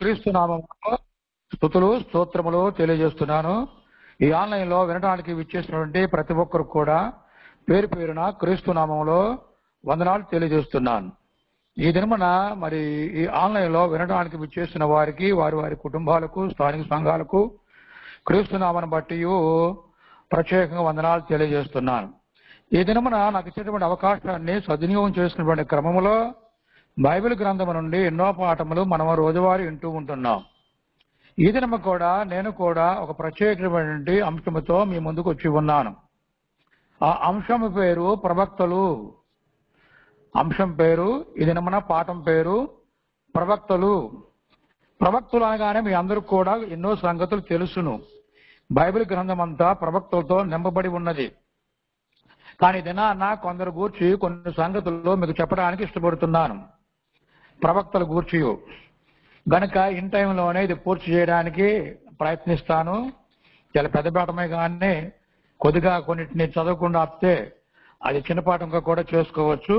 క్రీస్తు నామములో స్తుతులు స్తోత్రములు తెలియజేస్తున్నాను. ఈ ఆన్లైన్ లో వినడానికి విచ్చేసినటువంటి ప్రతి ఒక్కరు కూడా పేరు పేరున క్రీస్తు నామములో వందనాలు తెలియజేస్తున్నాను. ఈ దినమున మరి ఈ ఆన్లైన్ లో వినడానికి విచ్చేసిన వారికి వారి వారి కుటుంబాలకు స్థానిక సంఘాలకు క్రీస్తు నామను బట్టి ప్రత్యేకంగా వందనాలు తెలియజేస్తున్నాను. ఈ దినమున నాకు ఇచ్చినటువంటి అవకాశాన్ని సద్వినియోగం చేసినటువంటి క్రమంలో బైబిల్ గ్రంథము నుండి ఎన్నో పాఠములు మనం రోజువారీ వింటూ ఉంటున్నాం. ఈ దినము కూడా నేను కూడా ఒక ప్రత్యేకమైనటువంటి అంశముతో మీ ముందుకు వచ్చి ఉన్నాను. ఆ అంశం పేరు ప్రవక్తలు. అంశం పేరు ఈ దినమున పాఠం పేరు ప్రవక్తలు. ప్రవక్తలు అనగానే మీ అందరూ కూడా ఎన్నో సంగతులు తెలుసును. బైబిల్ గ్రంథం అంతా ప్రవక్తలతో నింపబడి ఉన్నది. కానీ దినాన్న కొందరు గూర్చి కొన్ని సంగతుల్లో మీకు చెప్పడానికి ఇష్టపడుతున్నాను. ప్రవక్తల గూర్చి గనక ఇన్ టైంలోనే ఇది పూర్తి చేయడానికి ప్రయత్నిస్తాను. చాలా పెద్ద పాఠమే కానీ కొద్దిగా కొన్నిటిని చదవకుండా ఆపితే అది చిన్న పాఠంగా కూడా చేసుకోవచ్చు.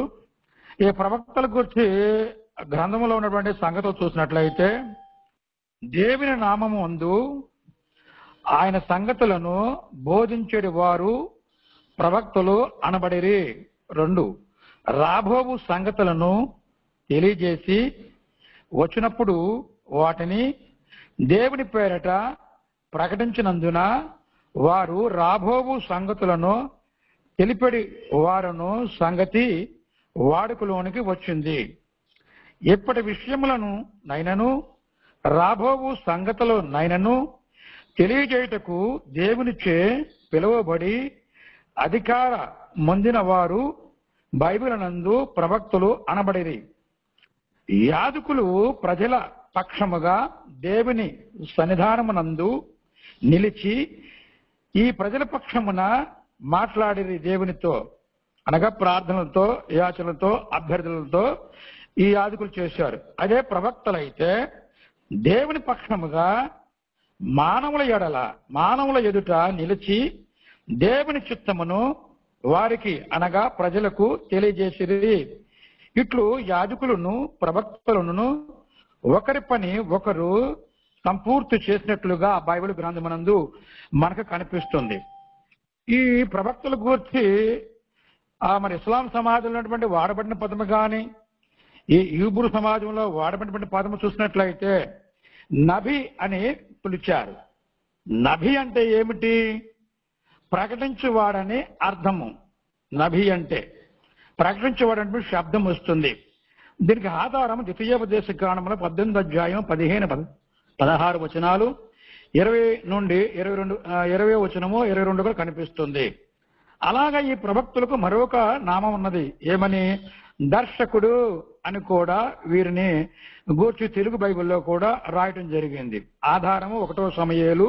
ఈ ప్రవక్తల గురించి గ్రంథంలో ఉన్నటువంటి సంగతులు చూసినట్లయితే దేవుని నామము అందు ఆయన సంగతులను బోధించేటి వారు ప్రవక్తలు అనబడిరి. 2 రాబోవు సంగతులను తెలియజేసి వచ్చినప్పుడు వాటిని దేవుని పేరట ప్రకటించినందున వారు రాబోవు సంగతులను తెలిపడి వారును సంగతి వాడుకలోనికి వచ్చింది. ఇప్పటి విషయములను నైనను రాబోవు సంగతులు నైనను తెలియజేయుటకు దేవునిచే పిలువబడి అధికార పొందిన వారు బైబిల్ నందు ప్రవక్తలు అనబడిరి. యాజకులు ప్రజల పక్షముగా దేవుని సన్నిధానమునందు నిలిచి ఈ ప్రజల పక్షమున మాట్లాడిరి. దేవునితో అనగా ప్రార్థనలతో యాచనలతో అభ్యర్థులతో ఈ యాజకులు చేశారు. అదే ప్రవక్తలైతే దేవుని పక్షముగా మానవుల ఎదుట నిలిచి దేవుని చిత్తమును వారికి అనగా ప్రజలకు తెలియజేసిరి. ఇట్లు యాజకులను ప్రవక్తలను ఒకరి పని ఒకరు సంపూర్తి చేసినట్లుగా బైబిల్ గ్రంథమునందు మనకు కనిపిస్తుంది. ఈ ప్రవక్తల గురించి మరి ఇస్లాం సమాజంలో ఉన్నటువంటి వాడబడిన పదము కానీ ఈ యూబురు సమాజంలో వాడబడినటువంటి పదము చూసినట్లయితే నబి అని పిలిచారు. నబి అంటే ఏమిటి? ప్రకటించేవాడని అర్థము. నబి అంటే ప్రకటించేవాడంటే శబ్దం వస్తుంది. దీనికి ఆధారం ద్వితీయోపదేశ కాండములో 18వ అధ్యాయం 15-16 వచనాలు 20 నుండి 20 వచనము 22 కూడా కనిపిస్తుంది. అలాగా ఈ ప్రవక్తులకు మరొక నామం ఉన్నది. ఏమని? దర్శకుడు అని కూడా వీరిని గూర్చి తెలుగు బైబిల్లో కూడా రాయటం జరిగింది. ఆధారము 1వ సమూయేలు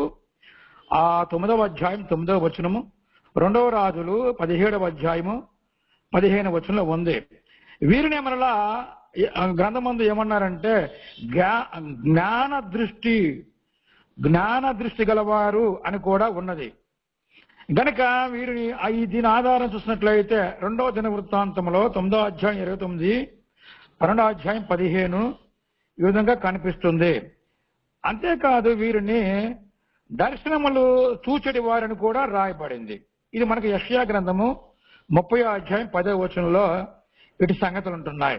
9వ అధ్యాయం 9వ వచనము, 2వ రాజులు 17వ అధ్యాయము 15వ వచనంలో ఉంది. వీరిని మరలా గ్రంథమందు ఏమన్నారంటే జ్ఞాన దృష్టి గలవారు అని కూడా ఉన్నది. గనక వీరిని దీని ఆధారం చూసినట్లయితే 2వ దినవృత్తాంతంలో 9వ అధ్యాయం 29, 12వ అధ్యాయం 15 ఈ విధంగా కనిపిస్తుంది. అంతేకాదు వీరిని దర్శనములు చూచడి వారిని కూడా రాయబడింది. ఇది మనకు యెషయా గ్రంథము 30వ అధ్యాయం 10వ వచనంలో ఇటు సంగతులు ఉంటున్నాయి.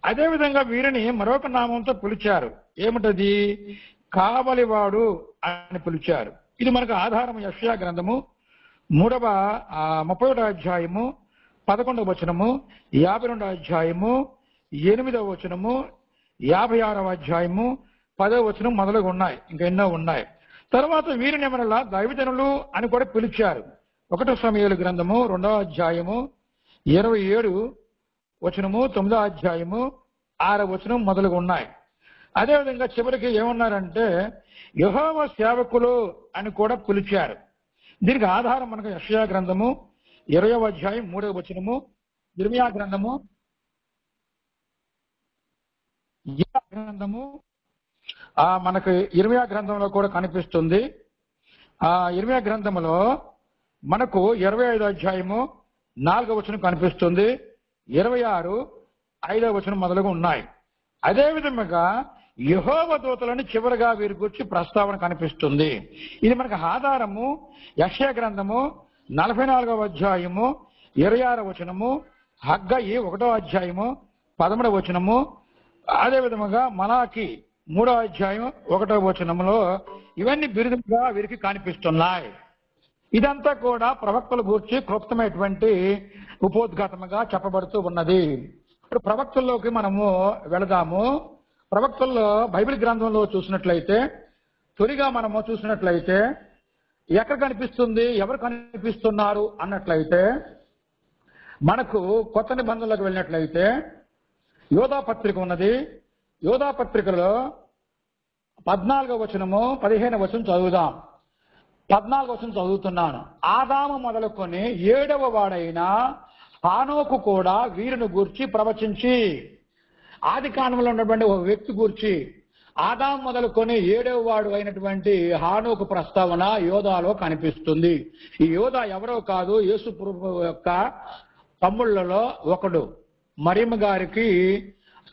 అదేవిధంగా వీరిని మరొక నామంతో పిలిచారు. ఏమిటది? కావలివాడు అని పిలిచారు. ఇది మనకు ఆధారం యెషయా గ్రంథము 31వ అధ్యాయము 11వ వచనము, 52వ అధ్యాయము 8వ వచనము, 56వ అధ్యాయము 10వ వచనం మొదలుగా ఉన్నాయి. ఇంకా ఎన్నో ఉన్నాయి. తర్వాత వీరిని మరలా దైవజనులు అని కూడా పిలిచారు. 1వ సమూయేలు గ్రంథము 2వ అధ్యాయము 27 వచనము, 9వ అధ్యాయము 6వ వచనం మొదలుగా ఉన్నాయి. అదేవిధంగా చివరికి ఏమన్నారంటే యెహోవా సేవకులు అని కూడా పిలిచారు. దీనికి ఆధారం మనకు యెషయా గ్రంథము 20వ అధ్యాయం 3వ వచనము, ఇర్మీయా గ్రంథము మనకు ఇర్మీయా గ్రంథంలో కూడా కనిపిస్తుంది. ఇర్మీయా గ్రంథంలో మనకు 25వ అధ్యాయము 4వ వచనం కనిపిస్తుంది. 26, 5వ వచనం మొదలుగా ఉన్నాయి. అదే విధంగా యెహోవా దూతలను చివరిగా వీరి గురించి ప్రస్తావన కనిపిస్తుంది. ఇది మనకు ఆధారము యెషయా గ్రంథము 44వ అధ్యాయము 26వ వచనము, హగ్గయి 1వ అధ్యాయము 13వ వచనము, అదే విధముగా మలాకి 3వ అధ్యాయం 1వ వచనములో ఇవన్నీ బిరుదుగా వీరికి కనిపిస్తున్నాయి. ఇదంతా కూడా ప్రవక్తల గూర్చి క్లుప్తమైనటువంటి ఉపోద్ఘాతముగా చెప్పబడుతూ ఉన్నది. ఇప్పుడు ప్రవక్తల్లోకి మనము వెళదాము. ప్రవక్తల్లో బైబిల్ గ్రంథంలో చూసినట్లయితే తొలిగా మనము చూసినట్లయితే ఎక్కడ కనిపిస్తుంది, ఎవరు కనిపిస్తున్నారు అన్నట్లయితే మనకు కొత్త నిబంధనలకు వెళ్ళినట్లయితే యోధా పత్రిక ఉన్నది. యోధా పత్రికలో 14వ వచనము 15వ వచనం చదువుదాం. 14వ వచనం చదువుతున్నాను. ఆదాము మొదలుకొని 7వ వాడైన హానోకు కూడా వీరిని గూర్చి ప్రవచించి, ఆది కాండంలో ఉన్నటువంటి ఒక వ్యక్తి గూర్చి ఆదాము మొదలుకొని 7వ వాడు అయినటువంటి హానోకు ప్రస్తావన యోధాలో కనిపిస్తుంది. ఈ యోధా ఎవరో కాదు, యేసు ప్రభువు యొక్క తమ్ముళ్లలో ఒకడు. మరియమ్మ గారికి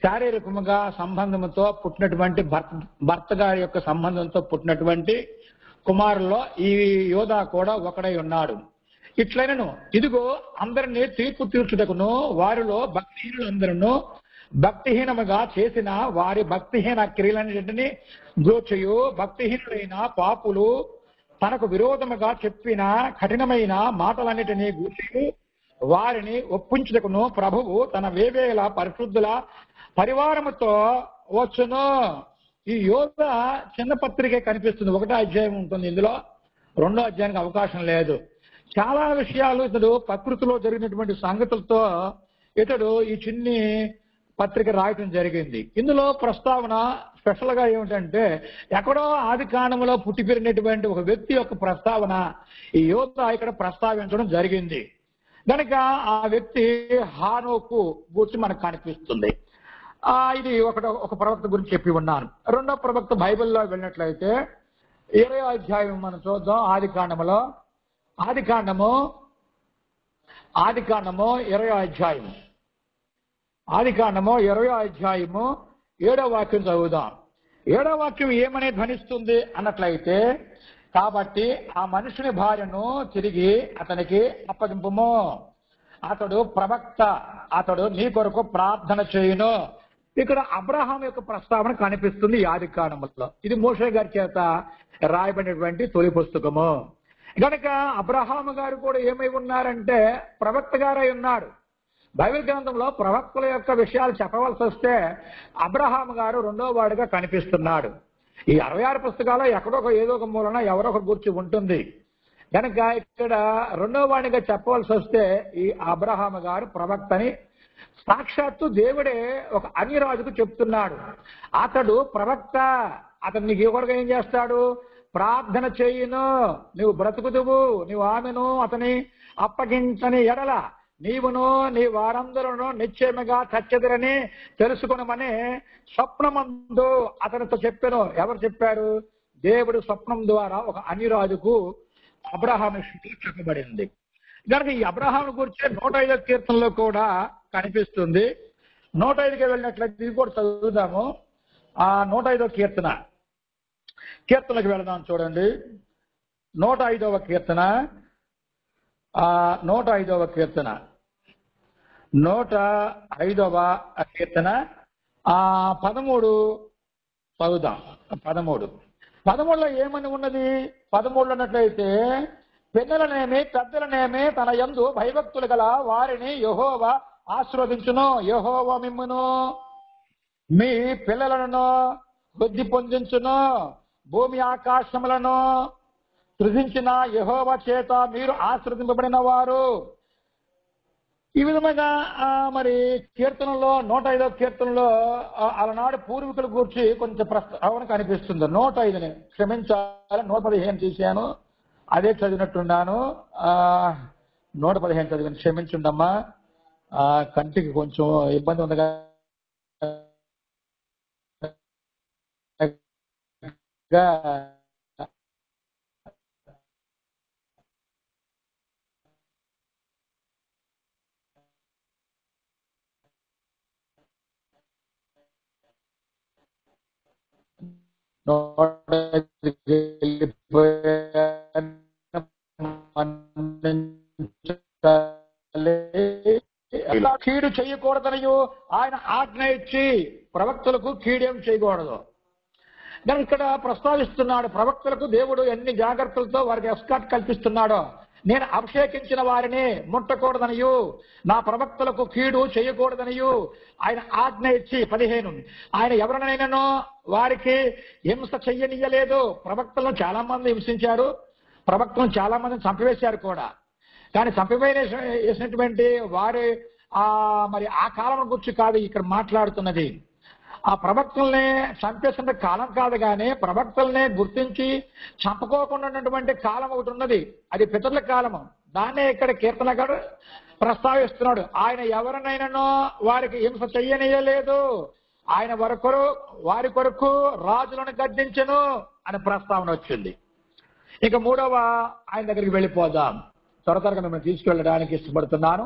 శారీరకముగా సంబంధంతో పుట్టినటువంటి భర్త గారి యొక్క సంబంధంతో పుట్టినటువంటి కుమారుల్లో ఈ యోధా కూడా ఒకడై ఉన్నాడు. ఇట్లైనను ఇదిగో అందరినీ తీర్పు తీర్చుటకును వారిలో భక్తిహీనులందరూ భక్తిహీనముగా చేసిన వారి భక్తిహీన క్రియలన్నింటినీ గూర్చియు భక్తిహీనులైన పాపులు తనకు విరోధముగా చెప్పిన కఠినమైన మాటలన్నిటినీ గూర్చి వారిని ఒప్పించుటకును ప్రభువు తన వేవేల పరిశుద్ధుల పరివారముతో వచ్చును. ఈ యోధ చిన్న పత్రికే కనిపిస్తుంది. 1వ అధ్యాయం ఉంటుంది ఇందులో, 2వ అధ్యాయానికి అవకాశం లేదు. చాలా విషయాలు ఇతడు ప్రకృతిలో జరిగినటువంటి సంగతులతో ఇతడు ఈ చిన్ని పత్రిక రాయటం జరిగింది. ఇందులో ప్రస్తావన స్పెషల్ గా ఏమిటంటే ఎక్కడో ఆది కాండంలో పుట్టి పెరిగినటువంటి ఒక వ్యక్తి యొక్క ప్రస్తావన ఈ యోధ ఇక్కడ ప్రస్తావించడం జరిగింది. కనుక ఆ వ్యక్తి హానోకు గురించి మనకు కనిపిస్తుంది. ఇది ఒక ప్రవక్త గురించి చెప్పి ఉన్నాను. రెండో ప్రవక్త బైబిల్లో వెళ్ళినట్లయితే 20వ అధ్యాయం మనం చూద్దాం. ఆది కాండము 20వ అధ్యాయం, ఆది కాండము 20వ అధ్యాయము 7వ వాక్యం చదువుదాం. 7వ వాక్యం ఏమని ధ్వనిస్తుంది అన్నట్లయితే, కాబట్టి ఆ మనుషుని భార్యను తిరిగి అతనికి అప్పగింపుము, అతడు ప్రవక్త, అతడు నీ కొరకు ప్రార్థన చేయును. ఇక్కడ అబ్రహాం యొక్క ప్రస్తావన కనిపిస్తుంది ఈ ఆది కాండములో. ఇది మోషే గారి చేత రాయబడినటువంటి తొలి పుస్తకము. కనుక అబ్రహాము గారు కూడా ఏమై ఉన్నారంటే ప్రవక్త గారై ఉన్నాడు. బైబిల్ గ్రంథంలో ప్రవక్తల యొక్క విషయాలు చెప్పవలసి వస్తే అబ్రహాము గారు 2వ వాడిగా కనిపిస్తున్నాడు. ఈ 66 పుస్తకాల్లో ఎక్కడో ఏదో ఒక మూలన ఎవరో ఒక గురించి ఉంటుంది. కనుక ఇక్కడ 2వ వాడిగా చెప్పవలసి వస్తే ఈ అబ్రహాము గారు ప్రవక్తని సాక్షాత్తు దేవుడే ఒక అన్యరాజుకు చెప్తున్నాడు. అతడు ప్రవక్త, అతను నీకు ఎవరుగా ఏం చేస్తాడు, ప్రార్థన చేయును, నువ్వు బ్రతుకుదువు, నువ్వు ఆమెను అతని అప్పగించని ఎడల నీవును నీ వారందరూ నిశ్చయముగా చచ్చెదరని తెలుసుకునమని స్వప్నమందు అతనితో చెప్పాను. ఎవరు చెప్పారు? దేవుడు స్వప్నం ద్వారా ఒక అన్యరాజుకు అబ్రహాము చెప్పబడింది. కనుక ఈ అబ్రహాము గురించి 105వ కీర్తనలో కూడా కనిపిస్తుంది. 105కి వెళ్ళినట్లయితే ఇది కూడా చదువుదాము. ఆ 105వ కీర్తనకి వెళదాం. చూడండి, 105వ కీర్తన 105వ కీర్తన 13 చదువుదాం. 13లో ఏమని ఉన్నది? 13 అన్నట్లయితే, పిల్లలనేమి పెద్దలనేమి తన యందు భయభక్తులు గల వారిని యెహోవా ఆశీర్వదించును. యెహోవా మిమ్మును మీ పిల్లలను వృద్ధి పొందించును. భూమి ఆకాశములను సృజించిన యెహోవా చేత మీరు ఆశీర్వదింపబడిన వారు. ఈ విధంగా మరి కీర్తనలో 105వ కీర్తనలో అలనాడు పూర్వీకుల గురించి కొంచెం ప్రస్తావన కనిపిస్తుంది. 105ని క్షమించాలి, 115 తీశాను, అదే చదివినట్టున్నాను. 115 చదివాను, క్షమించుండమ్మా. కంటికి కొంచెం ఇబ్బంది ఉంది ఇలా కీడు చేయకూడదనియో ఆయన ఆజ్ఞ ఇచ్చి ప్రవక్తలకు కీడేం చేయకూడదు. కానీ ఇక్కడ ప్రస్తావిస్తున్నాడు, ప్రవక్తలకు దేవుడు ఎన్ని జాగ్రత్తలతో వారికి ఎస్కాట్ కల్పిస్తున్నాడో. నేను అభిషేకించిన వారిని ముట్టకూడదనియు, నా ప్రవక్తలకు కీడు చేయకూడదనియు ఆయన ఆజ్ఞ ఇచ్చి 15 ఆయన ఎవరినైనానో వారికి హింస చెయ్యనియ్యలేదు. ప్రవక్తలను చాలా మంది హింసించారు, ప్రవక్తలను చాలా మందిని చంపివేశారు కూడా. కానీ చంపివేసినటువంటి వారి మరి ఆ కాలం గురించి కాదు ఇక్కడ మాట్లాడుతున్నది. ఆ ప్రవక్తల్ని చంపేసిన కాలం కాదు, కానీ ప్రవక్తల్ని గుర్తించి చంపుకోకుండా ఉన్నటువంటి కాలం ఒకటి ఉన్నది, అది పితరుల కాలము. దాన్నే ఇక్కడ కీర్తనగాడు ప్రస్తావిస్తున్నాడు. ఆయన ఎవరినైనానో వారికి హింస చెయ్యనీయలేదు, ఆయన వారి కొరకు రాజులను గద్దించెను అనే ప్రస్తావన వచ్చింది. ఇక మూడవ ఆయన దగ్గరికి వెళ్ళిపోదాం. త్వరగా మిమ్మల్ని తీసుకెళ్ళడానికి ఇష్టపడుతున్నాను.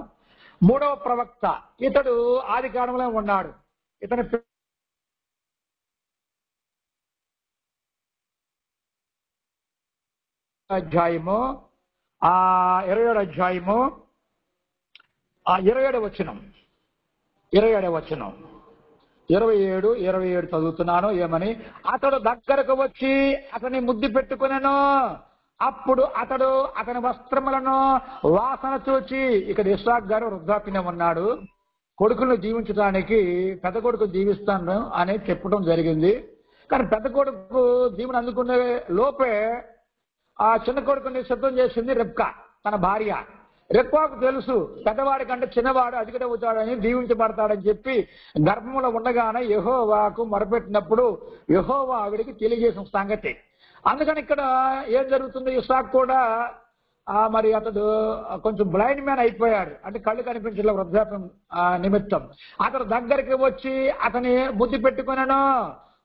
మూడవ ప్రవక్త, ఇతడు ఆది కాలంలో ఉన్నాడు. ఇతని అధ్యాయము 27వ అధ్యాయము 27వ వచనం 27 చదువుతున్నాను. ఏమని? అతడు దగ్గరకు వచ్చి అతని ముద్దు పెట్టుకునెను. అప్పుడు అతడు అతని వస్త్రములను వాసన చూచి, ఇక్కడ ఇస్సాకు గారు వృద్ధాప్యం ఉన్నాడు, కొడుకులను జీవించడానికి పెద్ద కొడుకు జీవిస్తాను అని చెప్పడం జరిగింది. కానీ పెద్ద కొడుకు జీవన అందుకునే లోపే ఆ చిన్న కొడుకుని సిద్ధం చేసింది రెబ్కా, తన భార్య. రెబ్కాకు తెలుసు పెద్దవాడి కంటే చిన్నవాడు అధికమవుతాడని, దీవించబడతాడని చెప్పి గర్భంలో ఉండగానే యెహోవాకు మొరపెట్టినప్పుడు యెహోవా ఆవిడికి తెలియజేసిన సంగతి. అందుకని ఇక్కడ ఏం జరుగుతుంది, ఇస్సాకు కూడా మరి అతడు కొంచెం బ్లైండ్ మ్యాన్ అయిపోయాడు, అంటే కళ్ళు కనిపించలే వృద్ధాప్యం నిమిత్తం. అతడు దగ్గరికి వచ్చి అతని ముద్దు పెట్టుకున్నాను.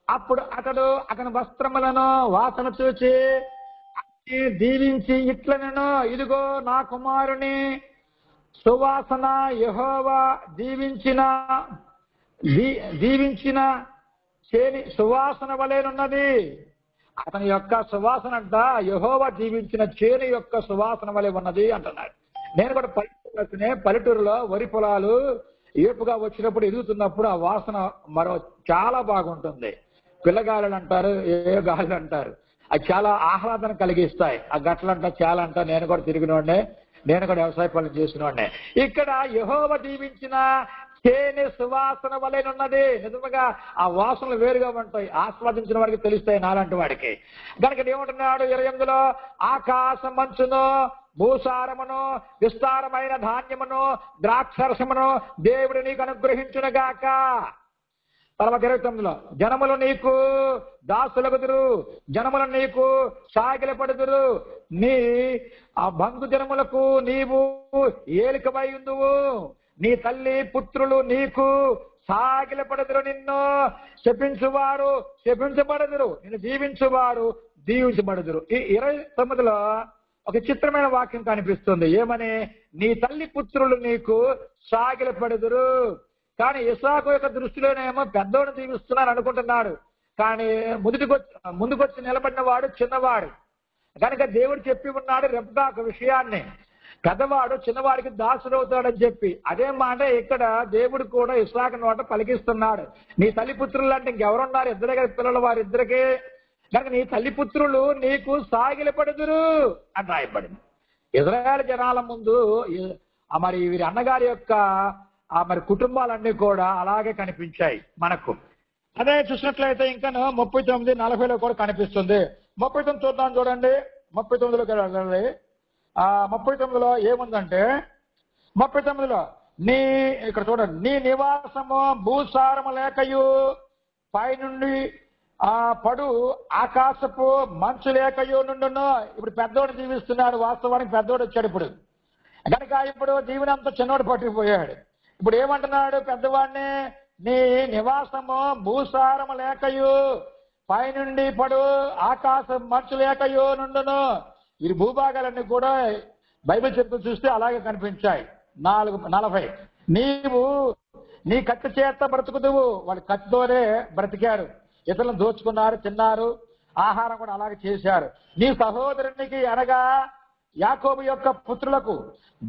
అప్పుడు అతడు అతని వస్త్రములను వాసన చూచి దీవించి ఇట్లనెను, ఇదిగో నా కుమారుని సువాసన యెహోవా దీవించిన చేని సువాసన వలెనున్నది. అతని యొక్క సువాసన అంట యెహోవా దీవించిన చేని యొక్క సువాసన వలె ఉన్నది అంటున్నాడు. నేను కూడా పల్లెటూరులో వరి పొలాలు ఏపుగా వచ్చినప్పుడు ఎదుగుతున్నప్పుడు ఆ వాసన చాలా బాగుంటుంది. పిల్లగాలు అంటారు, ఏ గాలు అంటారు, అది చాలా ఆహ్లాదం కలిగిస్తాయి. ఆ గట్లంట చాలా అంట, నేను కూడా తిరిగినోడే, నేను కూడా వ్యవసాయ పనులు చేసినోడే. ఇక్కడ యెహోవా దీవించిన చేని సువాసన వలెనున్నది. నిజంగా ఆ వాసనలు వేరుగా ఉంటాయి, ఆస్వాదించిన వాడికి తెలుస్తాయి, నాలాంటి వాడికి. కనుక ఏమంటున్నాడు 28లో, ఆకాశ మంచును భూసారమును విస్తారమైన ధాన్యమును ద్రాక్షరసమును దేవుడు నీకు అనుగ్రహించునుగాక. తర్వాత 29లో, జనములు నీకు దాసులగుదురు, జనములు నీకు సాగిలపడుదురు, నీ ఆ బంధు జనములకు నీవు ఏలికవై ఉందువు, నీ తల్లి పుత్రులు నీకు సాగిలపడుదురు, నిన్ను శపించువారు శపించబడుదురు, నిన్ను దీవించువారు దీవించబడుదురు. ఈ 29లో ఒక చిత్రమైన వాక్యం కనిపిస్తుంది. ఏమని? నీ తల్లి పుత్రులు నీకు సాగిలపడుదురు. కానీ ఇస్సాకు యొక్క దృష్టిలోనేమో పెద్దోడు దీవిస్తున్నాను అనుకుంటున్నాడు, కానీ ముందుకొచ్చి నిలబడిన వాడు చిన్నవాడు. కనుక దేవుడు చెప్పి ఉన్నాడు రెబ్కాకు విషయాన్ని, పెద్దవాడు చిన్నవాడికి దాసుడవుతాడని చెప్పి. అదే మాట ఇక్కడ దేవుడు కూడా ఇస్సాకు నోట పలికిస్తున్నాడు. నీ తల్లిపుత్రులు అంటే ఇంకెవరున్నారు? ఇద్దరే కదా పిల్లలు, వారిద్దరికే. కనుక నీ తల్లిపుత్రులు నీకు సాగిలపడుదురు అని రాయబడింది. ఇజ్రాయేల్ జనాల ముందు మరి వీరి అన్నగారి యొక్క మరి కుటుంబాలన్నీ కూడా అలాగే కనిపించాయి మనకు. అదే చూసినట్లయితే ఇంకా 39:40లో కూడా కనిపిస్తుంది. 39 చూద్దాం, చూడండి. 39లోకి వెళ్ళండి. 39లో ఏముందంటే, 39లో ఇక్కడ చూడండి, నీ నివాసము భూసారము లేకయు పైనుండి పడు ఆకాశపు మంచు లేకయు నుండును. ఇప్పుడు పెద్దోడు జీవిస్తున్నాడు, వాస్తవానికి పెద్దోడు వచ్చాడు ఇప్పుడు. కనుక ఇప్పుడు జీవనంతా చిన్నోడు పట్టుకుపోయాడు. ఇప్పుడు ఏమంటున్నాడు పెద్దవాడిని? నీ నివాసము భూసారము లేకయు పైనుండి పడు ఆకాశం మంచు లేకయు నుండును. ఈ భూభాగాలన్నీ కూడా బైబిల్ చెప్తూ చూస్తే అలాగే కనిపించాయి. 40 నీవు నీ కత్తి చేత బ్రతుకుదువు. వాళ్ళు కత్తితోనే బ్రతికారు, ఇతరులను దోచుకున్నారు, తిన్నారు, ఆహారం కూడా అలాగే చేశారు. నీ సహోదరునికి అనగా యాకోబు యొక్క పుత్రులకు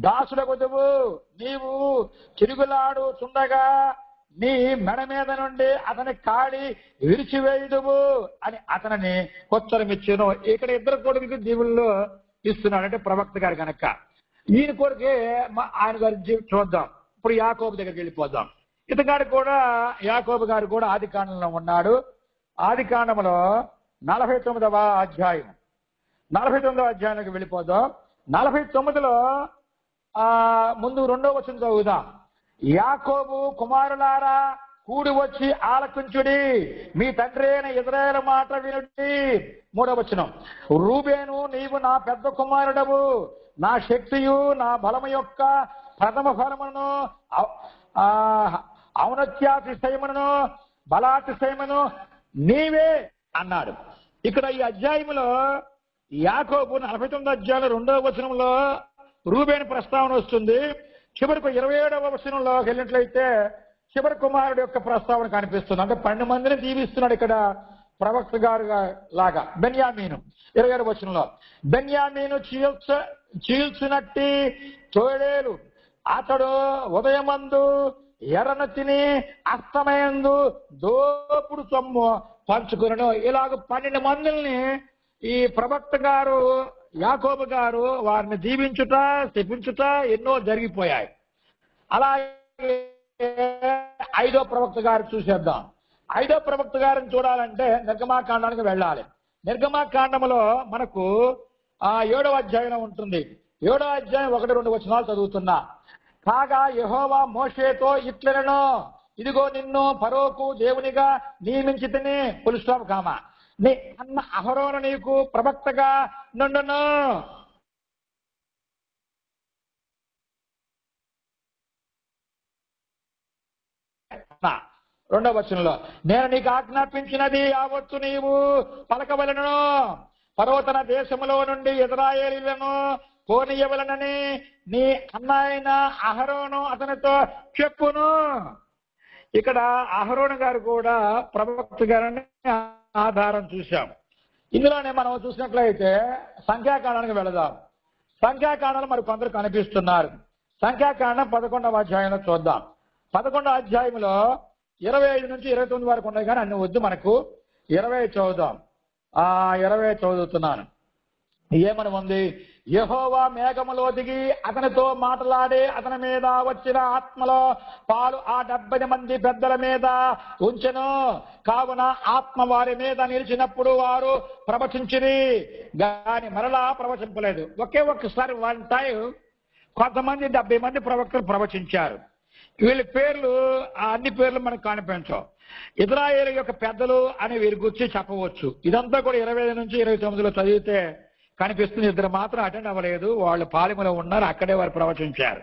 దాసుడగుదువు, నీవు చిరుగులాడుచుండగా నీ మెడ మీద నుండి అతని కాడి విరిచివేయుదువు అని అతనిని ఉత్తరమిచ్చును. ఇక్కడ ఇద్దరు కొడుకుకి దీవుల్లో ఇస్తున్నాడు, అంటే ప్రవక్త గారు కనుక. ఈయన కొడుకే ఆయన గారి చూద్దాం. ఇప్పుడు యాకోబు దగ్గరికి వెళ్ళిపోదాం. ఇతగాడు కూడా యాకోబు గారు కూడా ఆది కాండంలో ఉన్నాడు. ఆది కాండంలో 49వ అధ్యాయం 49వ అధ్యాయానికి వెళ్ళిపోదాం. 49లో ముందు 2వ వచనం చదువుదాం. యాకోబు కుమారులారా కూడి వచ్చి ఆలకించుడి, మీ తండ్రి అయిన ఇశ్రాయేలు మాట వినుడి. 3వ వచనం, రూబేను నీవు నా పెద్ద కుమారుడవు, నా శక్తియు నా బలము యొక్క ప్రథమ ఫలమును ఔన్నత్యాతిశయమును బలాతిశయమును నీవే అన్నాడు. ఇక్కడ ఈ అధ్యాయంలో యాకోబు 49వ అధ్యాయం 2వ వచనంలో రూబేను ప్రస్తావన వస్తుంది. చివరికి 27వ వచనంలోకి వెళ్ళినట్లయితే చివరి కుమారుడు యొక్క ప్రస్తావన కనిపిస్తుంది. అంటే 12 మందిని దీవిస్తున్నాడు ఇక్కడ ప్రవక్త గారు లాగా. బెన్యామీను 27వ వచనంలో, బెన్యామీను చీల్చినట్టి తోడేలు, అతడు ఉదయమందు ఎర్రను తిని అస్తమయందు దోపుడు సొమ్ము పంచుకున్నాడు. ఇలాగ 12 మందిని ఈ ప్రవక్త గారు యాకోబు గారు వారిని దీవించుట శపించుట ఎన్నో జరిగిపోయాయి. అలాగే 5వ ప్రవక్త గారు చూసేద్దాం. 5వ ప్రవక్త గారిని చూడాలంటే నిర్గమాకాండానికి వెళ్ళాలి. నిర్గమాకాండంలో మనకు 7వ అధ్యాయం ఉంటుంది. 7వ అధ్యాయం 1-2 వచనాలు చదువుతున్నా. కాగా యెహోవా మోషేతో ఇట్లనెను, ఇదిగో నిన్ను ఫరోకు దేవునిగా నియమించితిని పులుస్టాప్ కామా, నీ అన్న అహరోను నీకు ప్రవక్తగా నుండును. రెండవ వచనంలో, నేను నీకు ఆజ్ఞాపించినది యావత్తు నీవు పలకవలెను, పర్వతన దేశములో నుండి ఇశ్రాయేలీయులను పోనీయవలెనని నీ అన్న అయిన అహరోను అతనితో చెప్పును. ఇక్కడ అహరోను గారు కూడా ప్రవక్త గారిని ఆధారం చూశాం. ఇందులోనే మనం చూసినట్లయితే సంఖ్యాకాండానికి వెళదాం. సంఖ్యాకాండంలో మరి కొందరు కనిపిస్తున్నారు. సంఖ్యాకాండం 11వ అధ్యాయంలో చూద్దాం. 11వ అధ్యాయంలో 25 నుంచి 29 వరకు ఉన్నాయి, కానీ అన్ని వద్దు మనకు. 20 చదువుదాం. 20 చదువుతున్నాను. ఏమని ఉంది? యెహోవా మేఘములో దిగి అతనితో మాట్లాడి అతని మీద వచ్చిన ఆత్మలో పాలు ఆ 70 మంది పెద్దల మీద ఉంచెను. కావున ఆత్మ వారి మీద నిలిచినప్పుడు వారు ప్రవచించిరి, గాని మరలా ప్రవచింపలేదు. ఒక్కసారి 1 టైం కొంతమంది 70 మంది ప్రవక్తలు ప్రవచించారు. వీళ్ళ పేర్లు అన్ని పేర్లు మనకు కనిపించవు. ఇశ్రాయేలు యొక్క పెద్దలు అని వీరి గురించి చెప్పవచ్చు. ఇదంతా కూడా 25 నుంచి 29లో చదివితే కనిపిస్తుంది. 2 మాత్రం అటెండ్ అవ్వలేదు, వాళ్ళు పాలెములో ఉన్నారు, అక్కడే వారు ప్రవచించారు.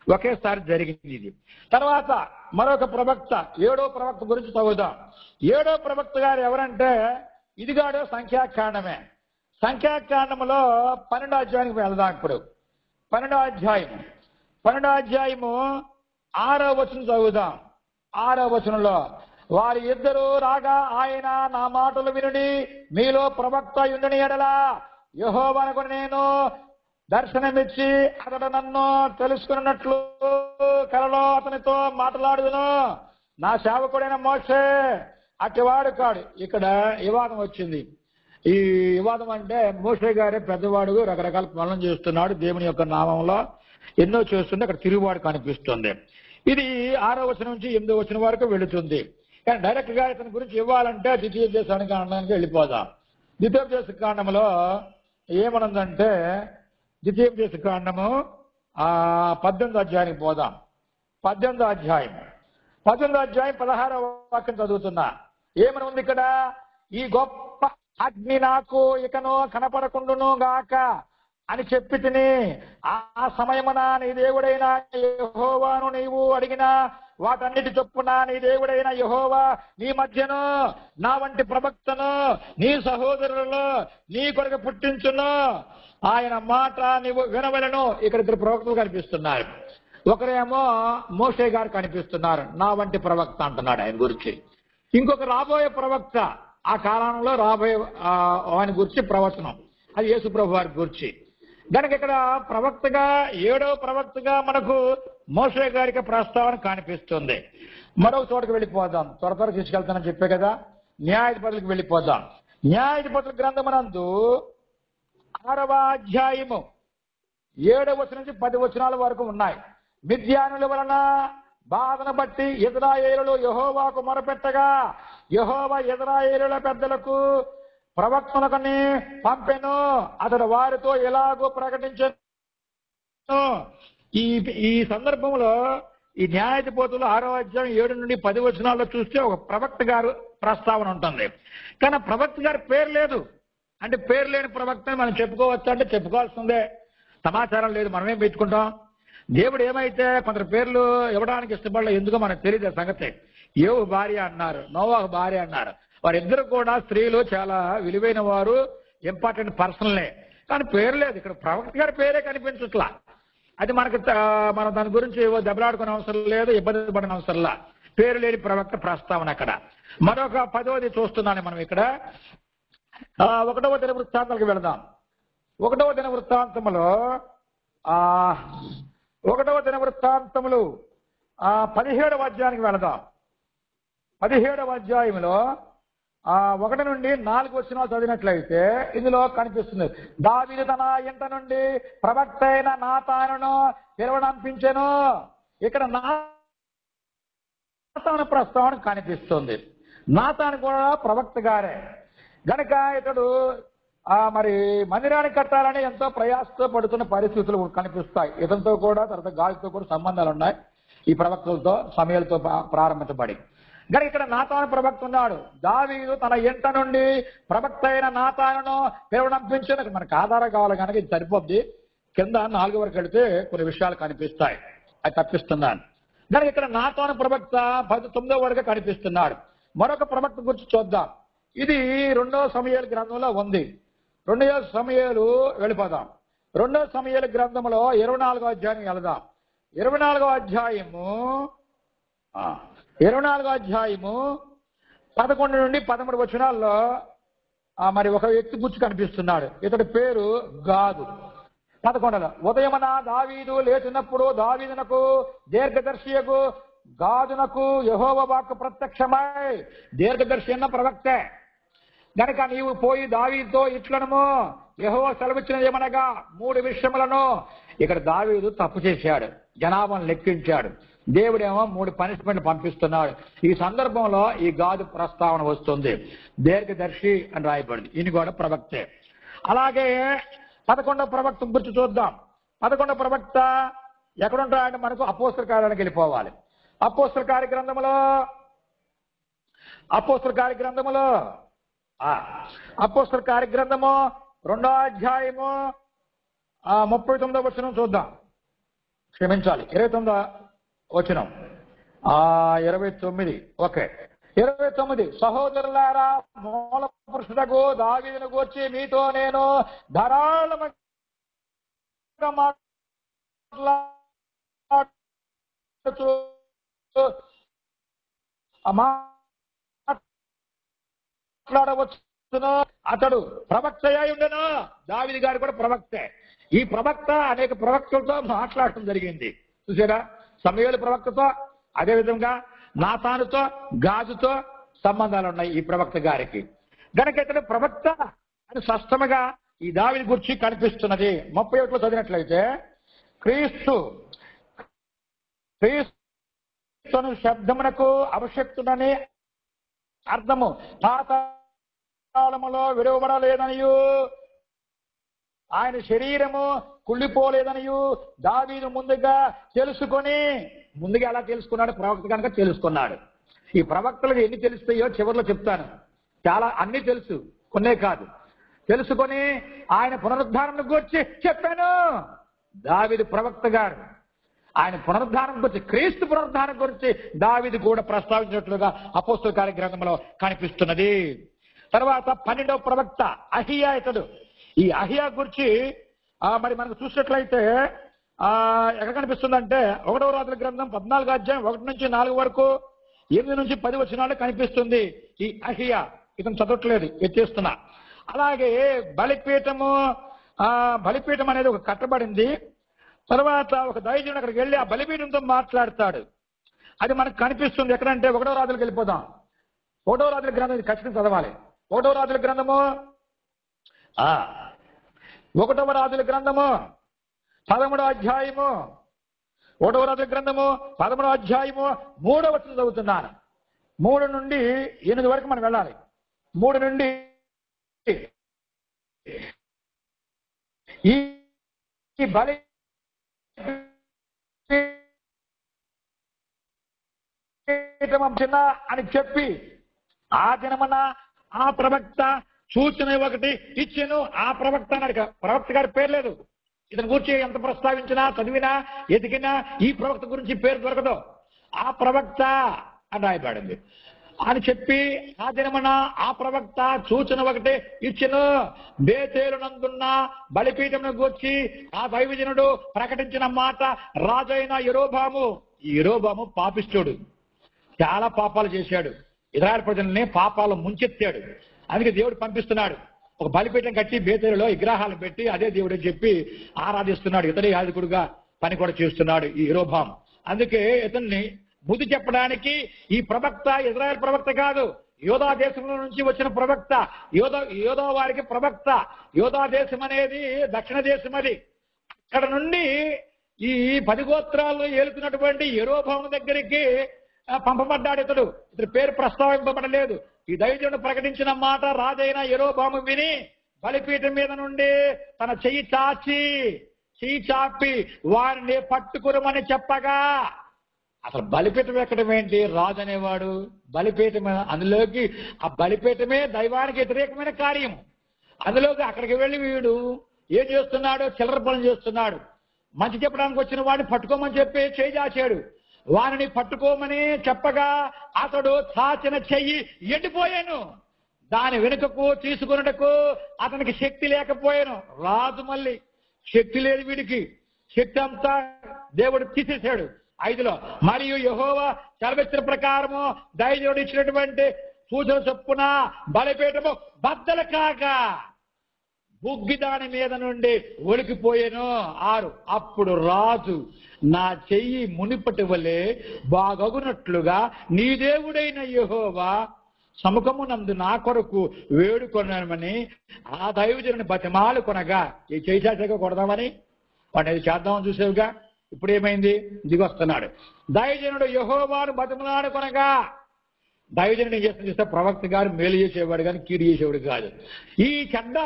ఒకేసారి జరిగింది ఇది. తర్వాత మరొక ప్రవక్త 7వ ప్రవక్త గురించి చదువుదాం. 7వ ప్రవక్త గారు ఎవరంటే ఇదిగాడో సంఖ్యాకాండమే. సంఖ్యాకాండంలో 12వ అధ్యాయానికి వెళ్దాం. ఇప్పుడు 12వ అధ్యాయము 6వ వచనం చదువుదాం. 6వ వచనంలో, వారి ఇద్దరు రాగా ఆయన నా మాటలు వినుడి, మీలో ప్రవక్త యుండని ఎడలా యెహోవాకు నేను దర్శనమిచ్చి అతడు నన్ను తెలుసుకున్నట్లు కలలో అతనితో మాట్లాడుదును. నా సేవకుడైన మోషే అట్టివాడు కాడు. ఇక్కడ వివాదం వచ్చింది. ఈ వివాదం అంటే మోషే గారే పెద్దవాడు, రకరకాల పనులను చేస్తున్నాడు, దేవుని యొక్క నామంలో ఎన్నో చేస్తుంటే అక్కడ తిరుగుబాటు కనిపిస్తుంది. ఇది 6వ వచనం నుంచి 8వ వచనం వరకు వెళుతుంది. కానీ డైరెక్ట్ గా ఇతని గురించి ఇవ్వాలంటే ద్వితీయోపదేశ కాండానికి వెళ్ళిపోదాం. ద్వితీయోపదేశ కాండంలో ఏమనుందంటే, ద్వితీయోపదేశ కాండము 18వ అధ్యాయానికి పోదాం. 18వ అధ్యాయం 16వ వాక్యం చదువుతున్నా. ఏమని ఉంది ఇక్కడ? ఈ గొప్ప అగ్ని నాకు ఇకను కనపడకుండును గాక అని చెప్పి తిని, ఆ సమయమున నీ దేవుడైన యెహోవాను నీవు అడిగిన వాటన్నిటి చొప్పున నీ దేవుడైన యెహోవా నీ మధ్యను నా వంటి ప్రవక్తను నీ సహోదరులలో నీ కొరకు పుట్టించును, ఆయన మాట నీవు వినవలను. ఇక్కడ 2 ప్రవక్తలు కనిపిస్తున్నారు. ఒకరేమో మోషే గారు కనిపిస్తున్నారు, నా వంటి ప్రవక్త అంటున్నాడు ఆయన గురించి. ఇంకొక రాబోయే ప్రవక్త ఆ కాలంలో రాబోయే ఆయన గురించి ప్రవచనం, అది యేసుప్రభు వారి గురించి. కనుక ఇక్కడ ప్రవక్తగా 7వ ప్రవక్తగా మనకు మోషే గారికి ప్రస్తావన కనిపిస్తుంది. మరొక చోటకు వెళ్ళిపోదాం, త్వర త్వర తీసుకెళ్తానని చెప్పే కదా. న్యాయాధిపతులకు వెళ్ళిపోదాం. న్యాయాధిపతుల గ్రంథమునందు 6వ అధ్యాయము 7వ వచనం నుంచి 10 వచనాల వరకు ఉన్నాయి. మిద్యానుల వలన బాధను బట్టి ఇశ్రాయేలులు యెహోవాకు మొరపెట్టగా యెహోవా ఇశ్రాయేలుల పెద్దలకు ప్రవక్తలకని పంపెను. అతడు వారితో ఎలాగో ప్రకటించాను. ఈ సందర్భంలో ఈ న్యాయాధిపతులు 6వ అధ్యాయం 7 నుండి 10 వచనాల్లో చూస్తే ఒక ప్రవక్త గారు ప్రస్తావన ఉంటుంది. కానీ ప్రవక్త గారి పేరు లేదు. అంటే పేరు లేని ప్రవక్తని మనం చెప్పుకోవచ్చు అంటే చెప్పుకోవాల్సిందే. సమాచారం లేదు, మనమేం పెట్టుకుంటాం. దేవుడు ఏమైతే కొందరు పేర్లు ఇవ్వడానికి ఇష్టపడలేదు, ఎందుకో మనకు తెలియదు సంగతి. యోబు భార్య అన్నారు, నోవాహు భార్య అన్నారు. వారిద్దరు కూడా స్త్రీలు, చాలా విలువైన వారు, ఇంపార్టెంట్ పర్సన్లే. కానీ పేరు లేదు. ఇక్కడ ప్రవక్త గారి పేరే కనిపించట్లా. అది మనం దాని గురించి దెబ్బలాడుకునే అవసరం లేదు, ఇబ్బంది పడిన అవసరంలా. పేరు లేని ప్రవక్త ప్రస్తావన అక్కడ. మరొక 10వది చూస్తున్నాను మనం ఇక్కడ. 1వ దినవృత్తాంతాలకు వెళదాం. 1వ దినవృత్తాంతములో 1వ దినవృత్తాంతములు 17వ అధ్యాయానికి వెళదాం. 17వ అధ్యాయంలో 1 నుండి 4 వచనాలు చదివినట్లయితే ఇందులో కనిపిస్తుంది. దావీదు తన ఇంట నుండి ప్రవక్త అయిన నాతానును పిలువనంపించెను. ఇక్కడ నాతాను ప్రస్తావన కనిపిస్తుంది. నాతాను కూడా ప్రవక్త గారే. గనక ఇతడు మరి మందిరాన్ని కట్టాలని ఎంతో ప్రయాసతో పడుతున్న పరిస్థితులు కనిపిస్తాయి. ఇతనితో కూడా, తర్వాత గాలితో కూడా సంబంధాలు ఉన్నాయి ఈ ప్రవక్తలతో, సమయాలతో ప్రారంభించబడి. కానీ ఇక్కడ నాతాను ప్రవక్త ఉన్నాడు. దావీదు తన ఇంట నుండి ప్రవక్త అయిన నాతానును పిలువనంపించిన, మనకు ఆధారం కావాలి కనుక ఇది సరిపోద్ది. కింద 4 వరకు వెళితే కొన్ని విషయాలు కనిపిస్తాయి, అది తప్పిస్తున్నాను. కానీ ఇక్కడ నాతాను ప్రవక్త 19వ వరకు కనిపిస్తున్నాడు. మరొక ప్రవక్త గురించి చూద్దాం. ఇది 2వ సమూయేలు గ్రంథంలో ఉంది. 2వ సమూయేలు వెళ్ళిపోదాం. 2వ సమూయేలు గ్రంథంలో 24వ అధ్యాయం వెళదాం. 24వ అధ్యాయము 11 నుండి 13 వచనాల్లో మరి ఒక వ్యక్తి గురించి కనిపిస్తున్నాడు. ఇతడి పేరు గాదు. 11లో ఉదయమున దావీదు లేచినప్పుడు దావీదునకు దీర్ఘదర్శియకు గాదునకు యెహోవా వాక్కు ప్రత్యక్షమై, దీర్ఘదర్శి అన్న ప్రవక్తే. గనక నీవు పోయి దావీదుతో ఇట్లనము, యెహోవా సెలవిచ్చినది ఏమనగా 3 విషయములను. ఇక్కడ దావీదు తప్పు చేశాడు, జనాభాను లెక్కించాడు. దేవుడేమో 3 పనిష్మెంట్లు పంపిస్తున్నాడు. ఈ సందర్భంలో ఈ గాదు ప్రస్తావన వస్తుంది. దీర్ఘదర్శి అని రాయబడింది. ఈయన కూడా ప్రవక్తే. అలాగే 11వ ప్రవక్త గురించి చూద్దాం. 11వ ప్రవక్త ఎక్కడుంటాడంటే మనకు అపోస్తల కార్యాలకు వెళ్ళిపోవాలి. అపోస్తల కార్యగ్రంథములో 2వ అధ్యాయము 39వ వచనం చూద్దాం. క్షమించాలి, 29వ వచనం. 29 ఓకే. 29 సహోదరులారా, మూల పురుషుడకు దావీదును గూర్చి మీతో నేను ధారాళముగా మాట్లాడవచ్చును. అతడు ప్రవక్త అయి ఉండెను. దావీదు గారు కూడా ప్రవక్తే. ఈ ప్రవక్త అనేక ప్రవక్తలతో మాట్లాడటం జరిగింది. చూసారా, సమూయేలు ప్రవక్తతో, అదేవిధంగా నాతానుతో, గాజుతో సంబంధాలు ఉన్నాయి ఈ ప్రవక్త గారికి. గనక ఇతడు ప్రవక్త అని స్పష్టంగా ఈ దావీదు గురించి కనిపిస్తున్నది. 31లో చదివినట్లయితే క్రీస్తును శబ్దమునకు అవశక్తుడని అర్థము, పాతాళములో విడువబడలేదనియు ఆయన శరీరము కుళ్ళిపోలేదనియు దావీదు ముందుగా ఎలా తెలుసుకున్నాడు? ప్రవక్త కనుక తెలుసుకున్నాడు. ఈ ప్రవక్తలకు ఎన్ని తెలుస్తాయో చివరిలో చెప్తాను. చాలా అన్ని తెలుసు, కొన్నే కాదు. తెలుసుకొని ఆయన పునరుద్ధానం గురించి చెప్పాను. దావీదు ప్రవక్త గారు ఆయన పునరుద్ధానం గురించి, క్రీస్తు పునరుద్ధానం గురించి దావీదు కూడా ప్రస్తావించినట్లుగా అపోస్తల కార్య గ్రంథంలో కనిపిస్తున్నది. తర్వాత 12వ ప్రవక్త అహియా. ఇతడు ఈ అహియా గురించి మరి మనకు చూసినట్లయితే ఎక్కడ కనిపిస్తుందంటే 1వ రాజుల గ్రంథం 14వ అధ్యాయం 1 నుంచి 4 వరకు 8 నుంచి 10 వచనాలు కనిపిస్తుంది. ఈ అహియా ఇతను చదవట్లేదు, ఎత్తేస్తున్నా. అలాగే బలిపీఠం అనేది ఒక కట్టబడింది. తర్వాత ఒక దైవజనుడు అక్కడికి వెళ్ళి ఆ బలిపీఠంతో మాట్లాడతాడు. అది మనకు కనిపిస్తుంది ఎక్కడంటే 1వ రాజులకు వెళ్ళిపోదాం. 1వ రాజుల గ్రంథం ఇది ఖచ్చితంగా చదవాలి. 1వ రాజుల గ్రంథము 1వ రాజుల గ్రంథము 13వ అధ్యాయము 1వ రాజుల గ్రంథము 13వ అధ్యాయము 3వ వచనం చదువుతున్నాను. 3 నుండి 8 వరకు మనం వెళ్ళాలి. 3 నుండి ఈ బలి చిన్న అని చెప్పి ఆ దినమన ఆ ప్రవక్త సూచన ఒకటి ఇచ్చాను. ఆ ప్రవక్త అన్నాడు. ప్రవక్త గారి పేరు లేదు. ఇతని గురించి ఎంత ప్రస్తావించినా చదివినా ఎదిగినా ఈ ప్రవక్త గురించి పేరు దొరకదు. ఆ ప్రవక్త అని రాయబడింది అని చెప్పి ఆ దినమన ఆ ప్రవక్త సూచన ఒకటి ఇచ్చెను. బేతేలునందున్న బలిపీఠమును గూర్చి ఆ దైవజనుడు ప్రకటించిన మాట రాజైన యెరోబాము పాపిష్టుడు, చాలా పాపాలు చేశాడు. ఇశ్రాయేలు ప్రజల్ని పాపాలు ముంచెత్తాడు. అందుకే దేవుడు పంపిస్తున్నాడు. ఒక బలిపీఠం కట్టి బేతేలులో విగ్రహాలు పెట్టి అదే దేవుడు అని చెప్పి ఆరాధిస్తున్నాడు. ఇతడే యాజకుడుగా పని కూడా చేస్తున్నాడు ఈ యెరోబాము. అందుకే ఇతన్ని బుద్ధి చెప్పడానికి ఈ ప్రవక్త ఇశ్రాయేలు ప్రవక్త కాదు, యోధా దేశంలో నుంచి వచ్చిన ప్రవక్త, యోధా వారికి ప్రవక్త. యోధా దేశం అనేది దక్షిణ దేశం. అది అక్కడ నుండి ఈ 10 గోత్రాల్లో ఏలుతున్నటువంటి యెరోబాము దగ్గరికి పంపబడ్డాడు. ఇతడు పేరు ప్రస్తావింపబడలేదు. ఈ దైవజనుడు ప్రకటించిన మాట రాజైన యెరోబాము విని బలిపీఠం మీద నుండి తన చెయ్యి చాపి వారిని పట్టుకురమని చెప్పగా, అసలు బలిపీఠం ఎక్కడం ఏంటి? రాజు అనేవాడు బలిపీఠం, అందులోకి ఆ బలిపీఠమే దైవానికి వ్యతిరేకమైన కార్యం. అందులోకి అక్కడికి వెళ్ళి వీడు ఏం చేస్తున్నాడు? చిల్లర పనులు చేస్తున్నాడు. మంచి చెప్పడానికి వచ్చిన వాడిని పట్టుకోమని చెప్పి చేయి చాచాడు. వారిని పట్టుకోమని చెప్పగా అతడు చాచిన చెయ్యి ఎండిపోయాను. దాని వెనుకకు తీసుకున్నటకు అతనికి శక్తి లేకపోయాను. రాజు మళ్ళీ శక్తి లేదు వీడికి, శక్తి అంతా దేవుడు తీసేశాడు. 5లో మరియు యెహోవా సెలవిచ్చిన ప్రకారము దైవజనుడు ఇచ్చినటువంటి సూచన చొప్పున బలిపీఠము బద్దలు కాగా బుగ్గి దాని మీద నుండి ఒలికిపోయాను. 6 అప్పుడు రాజు నా చెయ్యి మునిపటి వలె బాగగునట్లుగా నీ దేవుడైన యెహోవా సముఖమునందు నా కొరకు వేడుకొనమని ఆ దైవజనుని బతిమాలు కొనగా, ఈ చెయ్యి చాచగా కొడదామని వాడిని అది చేద్దామని చూసేవుగా. ఇప్పుడు ఏమైంది? దిగొస్తున్నాడు. దైవజనుడు యెహోవాను బతిమలాడు కొనగా, దైవజనుడు ఏం చేస్తే ప్రవక్త గారు మేలు చేసేవాడు కానీ కీడు చేసేవాడు కాదు. ఈ చెడ్డ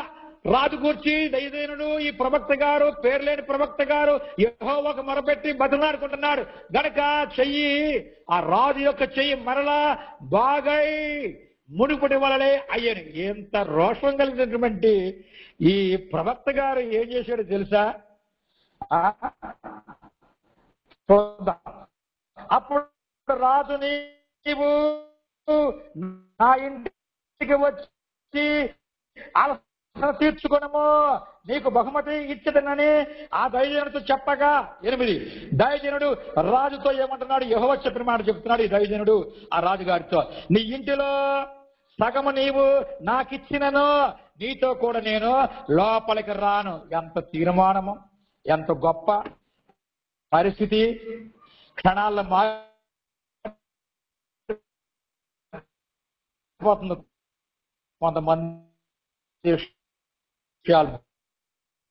రాజు కూర్చి దైవజనుడు ఈ ప్రవక్త గారు, పేరు లేని ప్రవక్త గారు యెహోవాకు మొరపెట్టి బతిమలాడుకుంటున్నాడు గనక చెయ్యి, ఆ రాజు యొక్క చెయ్యి మరలా బాగై మునిపటి వలనే అయ్యాను. ఎంత రోషం కలిగినటువంటి ఈ ప్రవక్త గారు ఏం చేశాడో తెలుసా? అప్పుడు రాజు నీవు నా ఇంటికి వచ్చి అలసట తీర్చుకొనము, నీకు బహుమతి ఇచ్చదనని ఆ దైవజనుడితో చెప్పగా. 8 దైవజనుడు రాజుతో ఏమంటున్నాడు? యెహోవా చెప్పిన మాట చెప్తున్నాడు ఈ దైవజనుడు ఆ రాజుగారితో, నీ ఇంటిలో సగము నీవు నాకిచ్చినను నీతో కూడా నేను లోపలికి రాను. ఎంత తీర్మానము, ఎంత గొప్ప పరిస్థితి! క్షణాల్లో మారిపోతుంది. కొంతమంది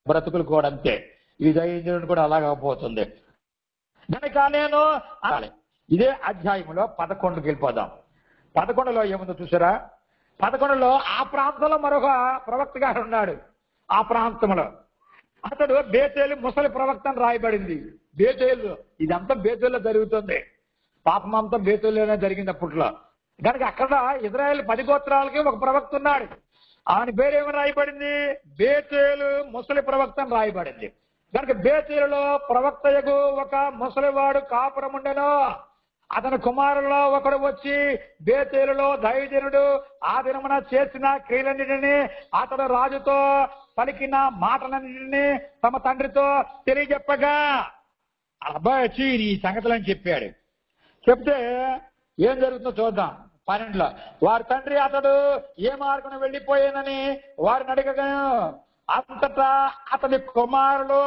బ్రతుకులు కూడా అంతే. ఈ దైవజనుడు కూడా అలాగపోతుంది. కనుక నేను ఇదే అధ్యాయంలో 11కి వెళ్ళిపోదాం. 11లో ఏముందో చూసారా? 11లో ఆ ప్రాంతంలో మరొక ప్రవక్త గారు ఉన్నాడు. ఆ ప్రాంతంలో అతడు బేతేలు ముసలి ప్రవక్త అని రాయబడింది. బేతేలు, ఇదంతా బేతేల్లో జరుగుతుంది. పాపం అంతా బేతేల్లోనే జరిగింది అప్పట్లో. కనుక అక్కడ ఇశ్రాయేలు 10 గోత్రాలకి ఒక ప్రవక్త ఉన్నాడు. ఆయన పేరేమని రాయబడింది? బేతేలు ముసలి ప్రవక్త అని రాయబడింది. కనుక బేతేలులో ప్రవక్తయగు ఒక ముసలివాడు కాపురం ఉండెను. అతని కుమారుల్లో ఒకడు వచ్చి బేతేలులో దైవజనుడు ఆ దినమున చేసిన క్రియలన్నిటినీ అతడు రాజుతో పలికిన మాటలన్నింటినీ తమ తండ్రితో తెలియజెప్పగా, అబ్బాయి వచ్చి ఈ సంగతులని చెప్పాడు. చెప్తే ఏం జరుగుతుందో చూద్దాం. 12లో వారి తండ్రి అతడు ఏ మార్గం వెళ్ళిపోయానని వారిని అడగగా అంతటా అతని కుమారులు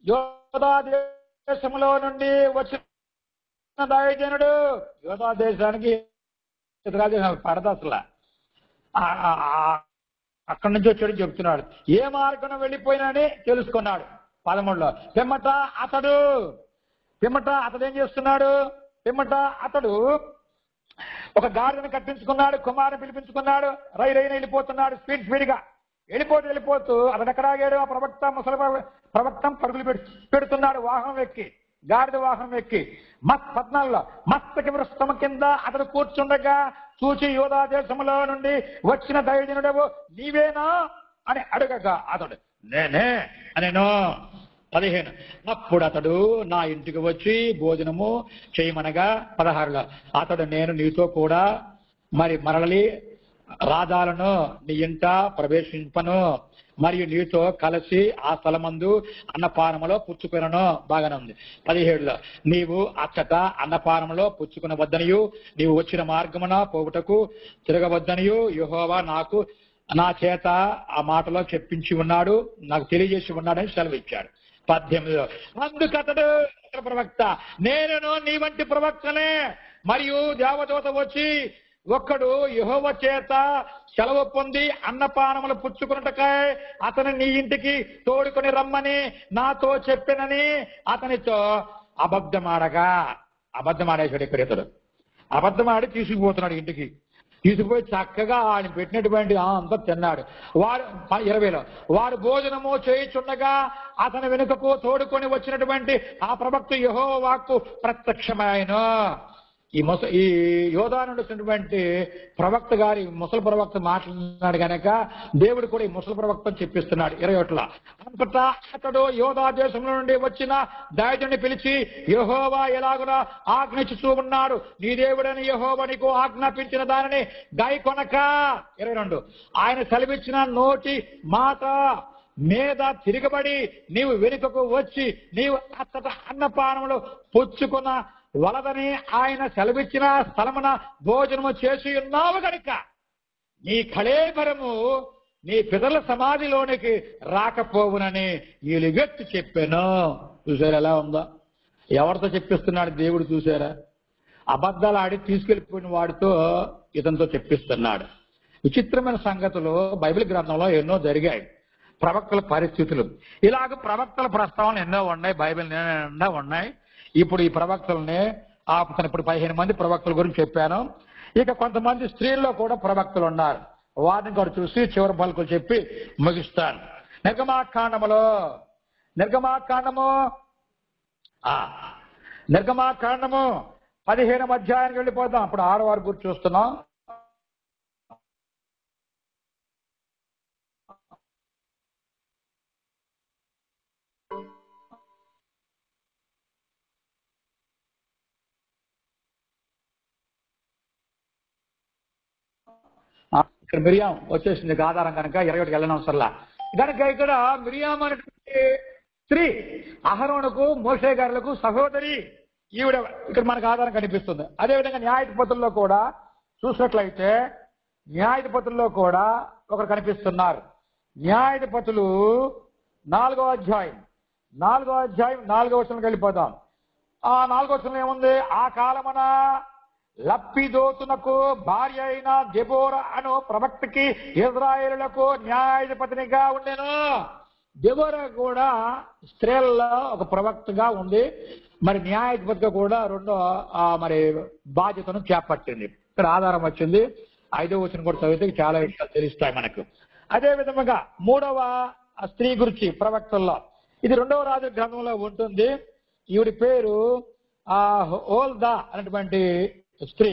యోధా దేశంలో నుండి వచ్చిన దైవజనుడు, యోధా దేశానికి పడదు అసలు, అక్కడి నుంచి వచ్చాడు చెప్తున్నాడు. ఏ మార్గం వెళ్ళిపోయినని తెలుసుకున్నాడు. 13లో పిమ్మట అతడు ఏం చేస్తున్నాడు? పిమ్మట అతడు ఒక గాడిదను కట్టించుకున్నాడు, కుమారుని పిలిపించుకున్నాడు, రైన వెళ్ళిపోతున్నాడు. స్పీడ్ గా వెళ్ళిపోతూ అతడు ఎక్కడ ఆగాడు? ఆ ముసలి ప్రవక్త పరుగులు పెడుతున్నాడు వాహనం ఎక్కి, గాడిద వాహనం ఎక్కి. 14లో మస్తకి వృక్షం కింద అతడు కూర్చుండగా చూచి యోధా దేశంలో నుండి వచ్చిన దైవజనుడవు నీవేనా అని అడగగా అతడు నేనే అనేను. 15 అప్పుడు అతడు నా ఇంటికి వచ్చి భోజనము చేయమనగా 16లో అతడు నేను నీతో కూడా మరలి రాజాలను నీ ఇంట ప్రవేశింపను మరియు నీతో కలిసి ఆ స్థలమందు అన్నపానములో పుచ్చుకొనను. బాగానే ఉంది. 17లో నీవు అచ్చట అన్నపానములో పుచ్చుకునవద్దనియు నీవు వచ్చిన మార్గమున పోవుటకు తిరగవద్దనియు యెహోవా నా చేత ఆ మాటలో చెప్పించి ఉన్నాడు, నాకు తెలియజేసి ఉన్నాడని సెలవిచ్చాడు. 18లో అందుకతడు ప్రవక్త నేను నీ వంటి ప్రవక్తనే మరియు దేవదూత వచ్చి ఒక్కడు యెహోవా చేత సెలవు పొంది అన్నపానములు పుచ్చుకున్నటకై అతను నీ ఇంటికి తోడుకొని రమ్మని నాతో చెప్పినని అతనితో అబద్ధమాడేశాడు. ఇక్కడ ఇతడు అబద్ధమాడి తీసుకుపోతున్నాడు ఇంటికి. తీసుకుపోయి చక్కగా ఆయన పెట్టినటువంటి అంతా తిన్నాడు. వాడు 20లో వాడు భోజనము చేయుచుండగా అతని వెనుకకు తోడుకొని వచ్చినటువంటి ఆ ప్రవక్త యెహోవా వాక్కు ప్రత్యక్షమైన ఈ యోధానుడు వచ్చినటువంటి ప్రవక్త గారి ముసలి ప్రవక్త మాట్లాడినాడు కనుక దేవుడు కూడా ఈ ముసలి ప్రవక్త చెప్పిస్తున్నాడు. 21లో అంతటా అతడు యోధా దేశంలో నుండి వచ్చిన దైవజనుడిని పిలిచి యెహోవా ఎలాగునా ఆజ్ఞించుతూ ఉన్నాడు, నీ దేవుడని యెహోవా నీకు ఆజ్ఞాపించిన దానిని గైకొనక. 22 ఆయన సెలవిచ్చిన నోటి మాట మీద తిరగబడి నీవు వెనుకకు వచ్చి నీవు అచ్చట అన్నపానములు పుచ్చుకున్న వలదని ఆయన సెలవిచ్చిన స్థలమున భోజనము చేసి ఉన్నావు గనుక నీ కళేబరము నీ పితరుల సమాధిలోనికి రాకపోవునని ఎలుగెత్తి చెప్పాను. చూసారా ఎలా ఉందో? ఎవరితో చెప్పిస్తున్నాడు దేవుడు? చూసారా? అబద్ధాలు ఆడి తీసుకెళ్లిపోయిన వాడితో ఇతనితో చెప్పిస్తున్నాడు. విచిత్రమైన సంగతులు బైబిల్ గ్రంథంలో ఎన్నో జరిగాయి. ప్రవక్తల పరిస్థితులు ఇలాగ ప్రవక్తల ప్రస్తావనలు ఎన్నో ఉన్నాయి, బైబిల్ నిండా ఉన్నాయి. ఇప్పుడు ఈ ప్రవక్తల్ని ఇప్పుడు 15 మంది ప్రవక్తల గురించి చెప్పాను. ఇక కొంతమంది స్త్రీల్లో కూడా ప్రవక్తలు ఉన్నారు. వారిని కూడా చూసి చివరి పలుకులు చెప్పి ముగిస్తాను. నిర్గమాకాండము 15వ అధ్యాయానికి వెళ్ళిపోతాం. అప్పుడు 6వ వారి గురించి చూస్తున్నాం. ఇక్కడ మిరియాం వచ్చేసింది ఆధారం కనుక 21కి వెళ్ళనవసరంలా. కనుక ఇక్కడ మిరియాం అనేటువంటి స్త్రీ అహరోనుకు మోషే గారులకు సహోదరి. ఈవిడ ఇక్కడ మనకు ఆధారం కనిపిస్తుంది. అదేవిధంగా న్యాయాధిపతుల్లో కూడా చూసినట్లయితే న్యాయాధిపతుల్లో కూడా ఒకరు కనిపిస్తున్నారు. న్యాయాధిపతులు 4వ అధ్యాయం 4వ వచనంకి వెళ్ళిపోతాం. ఆ 4వ వచనం ఏముంది? ఆ కాలమున లప్పిదోతునకు భార్య అయిన దెబోరా అను ప్రవక్తకి ఇశ్రాయేలులకు న్యాయాధిపతినిగా ఉండెను. దెబోరా కూడా స్త్రీలలో ఒక ప్రవక్తగా ఉంది. మరి న్యాయాధిపతిగా కూడా రెండో బాధ్యతను చేపట్టింది. ఇక్కడ ఆధారం వచ్చింది. 5వ వచనం కూడా చదివితే చాలా విషయాలు తెలుస్తాయి మనకు. అదే విధముగా 3వ స్త్రీ గురించి ప్రవక్తల్లో ఇది 2వ రాజు గ్రంథంలో ఉంటుంది. ఈవిడి పేరు ఓల్దా అనేటువంటి స్త్రీ.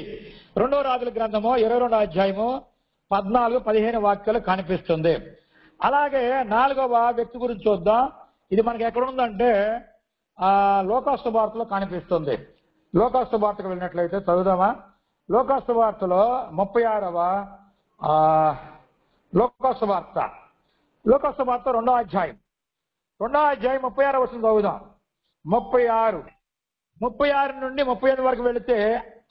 2వ రాజుల గ్రంథము 22వ అధ్యాయము 14-15 వాక్యాలు కనిపిస్తుంది. అలాగే 4వ వ్యక్తి గురించి చూద్దాం. ఇది మనకి ఎక్కడ ఉందంటే లోకాసు వార్తలో కనిపిస్తుంది. లోకాసు వార్తకు వెళ్ళినట్లయితే చదువుదామా? లోకాసు వార్తలో 36వ లోకాసు వార్త 2వ అధ్యాయం 36వ వచనం చదువుదాం. 36 నుండి 38 వరకు వెళితే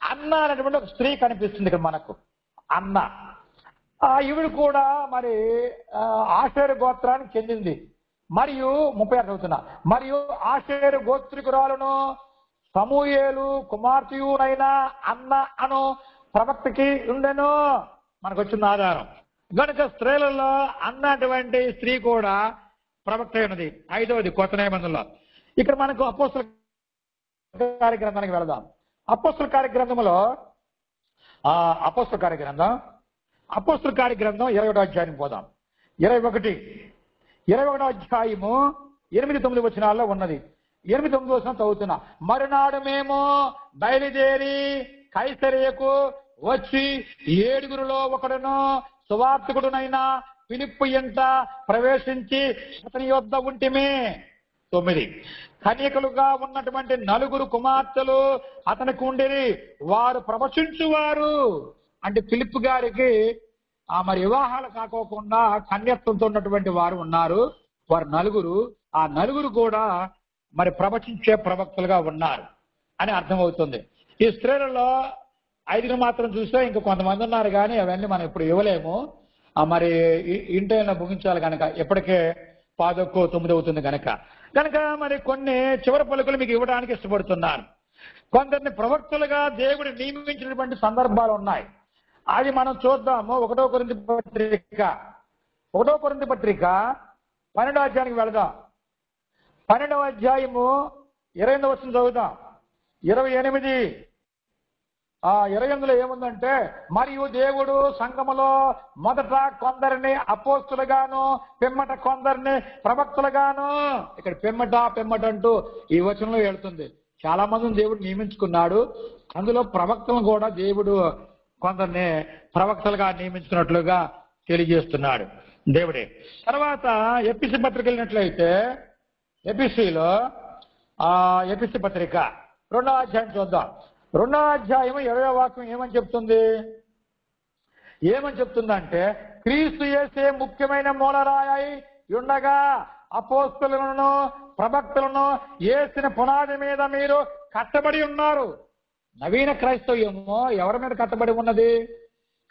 అన్న అనేటువంటి ఒక స్త్రీ కనిపిస్తుంది ఇక్కడ మనకు. అన్న ఈవిడ కూడా మరి ఆషేరు గోత్రానికి చెందింది. మరియు 36 చదువుతున్నా, మరియు ఆషేరు గోత్రికురాలను సమూయేలు కుమార్తెయునైన అన్న అను ప్రవక్తకి ఉండెను. మనకు వచ్చిన ఆధారం గనుక స్త్రీలలో అన్న అటువంటి స్త్రీ కూడా ప్రవక్త అయినది. 5వది కొత్త నిబంధనలో. ఇక్కడ మనకు అపోస్తల కార్యగ్రంథానికి వెళదాం. అపోస్తల కార్యగ్రంథంలో అపోస్తల కార్యగ్రంథం 21వ అధ్యాయం పోదాం. 21వ అధ్యాయము 8-9 వచనాల్లో ఉన్నది. 8-9 వచనం చదువుతున్నా. మరునాడు మేము బయలుదేరి కైసరియకు వచ్చి 7గురిలో ఒకడును సువార్తికుడునైన ఫిలిప్పు ఇంట ప్రవేశించి అతని యొద్ద ఉంటిమే. 9 కన్యకలుగా ఉన్నటువంటి 4 కుమార్తెలు అతనికి ఉండిరి. వారు ప్రవచించువారు. అంటే ఫిలిప్పు గారికి మరి వివాహాలు కాకోకుండా కన్యత్వంతో ఉన్నటువంటి వారు ఉన్నారు. వారు 4. ఆ 4 కూడా మరి ప్రవచించే ప్రవక్తలుగా ఉన్నారు అని అర్థమవుతుంది. ఈ స్త్రీలలో 5 మాత్రం చూస్తే ఇంకా కొంతమంది ఉన్నారు, కానీ అవన్నీ మనం ఇప్పుడు ఇవ్వలేము. మరి ఇంటైనా ముగించాలి కనుక ఎప్పటికే 10:09 అవుతుంది కనుక మరి కొన్ని చివరి పలుకులు మీకు ఇవ్వడానికి ఇష్టపడుతున్నాను. కొందరిని ప్రవక్తలుగా దేవుడు నియమించినటువంటి సందర్భాలు ఉన్నాయి. అది మనం చూద్దాము. 1వ కొరింథీ పత్రిక 12వ అధ్యాయానికి వెళదాం. 12వ అధ్యాయము 28వ వచనం చదువుదాం. 28 28లో ఏముందంటే, మరియు దేవుడు సంఘములో మొదట కొందరిని అపోస్తులుగాను పిమ్మట కొందరిని ప్రవక్తలుగాను. ఇక్కడ పిమ్మట అంటూ ఈ వచనంలో వెళ్తుంది. చాలా మందిని దేవుడు నియమించుకున్నాడు. అందులో ప్రవక్తలను కూడా దేవుడు కొందరిని ప్రవక్తలుగా నియమించుకున్నట్లుగా తెలియజేస్తున్నాడు దేవుడే. తర్వాత ఎపిసి పత్రిక వెళ్ళినట్లయితే ఎపిసిలో ఎపిసి పత్రిక 2వ అధ్యాయం చూద్దాం. 2వ అధ్యాయం 20వ వాక్యం ఏమని చెప్తుందంటే, క్రీస్తు యేసే ముఖ్యమైన మూలరాయి ఉండగా అపోస్తలులను ప్రవక్తలను యేసిన పునాది మీద మీరు కట్టబడి ఉన్నారు. నవీన క్రైస్తవ్యము ఎవరి మీద కట్టబడి ఉన్నది?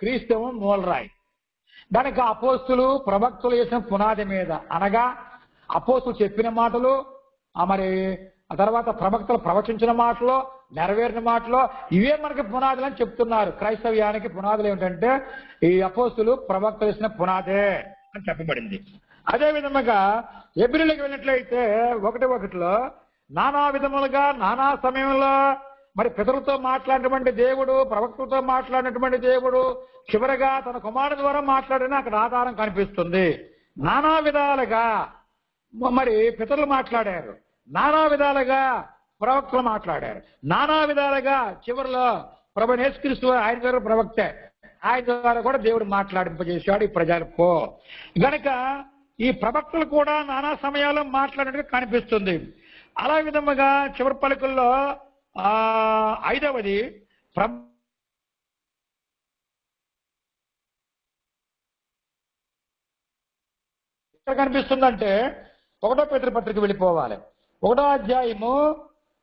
క్రీస్తు మూలరాయి. దానికి అపోస్తులు ప్రవక్తలు వేసిన పునాది మీద, అనగా అపోస్తులు చెప్పిన మాటలు, మరి ఆ తర్వాత ప్రవక్తలు ప్రవచించిన మాటలు, నెరవేరిన మాటలు, ఇవే మనకి పునాదులు అని చెప్తున్నారు. క్రైస్తవ్యానికి పునాదులు ఏమిటంటే ఈ అపోస్తులు ప్రవక్తలు వేసిన పునాదే అని చెప్పబడింది. అదే విధముగా హెబ్రీయులకు వెళ్ళినట్లయితే 1:1 నానా విధములుగా నానా సమయంలో మరి పితరులతో మాట్లాడినటువంటి దేవుడు, ప్రవక్తలతో మాట్లాడినటువంటి దేవుడు చివరగా తన కుమారుని ద్వారా మాట్లాడిన అక్కడ ఆధారం కనిపిస్తుంది. నానా విధాలుగా మరి పితరులు మాట్లాడారు, నానా విధాలుగా ప్రవక్తలు మాట్లాడారు, నానా విధాలుగా చివరిలో ప్రభువైన యేసుక్రీస్తు ఆయన ద్వారా ప్రవక్తే, ఆయన ద్వారా కూడా దేవుడు మాట్లాడింపజేశాడు ఈ ప్రజలకు. గనక ఈ ప్రవక్తలు కూడా నానా సమయాల్లో మాట్లాడినట్టుగా కనిపిస్తుంది. అలా విధముగా చివరి పలుకుల్లో 5వది ఎక్కడ కనిపిస్తుందంటే 1వ పేతురు పత్రిక వెళ్ళిపోవాలి. 1వ అధ్యాయము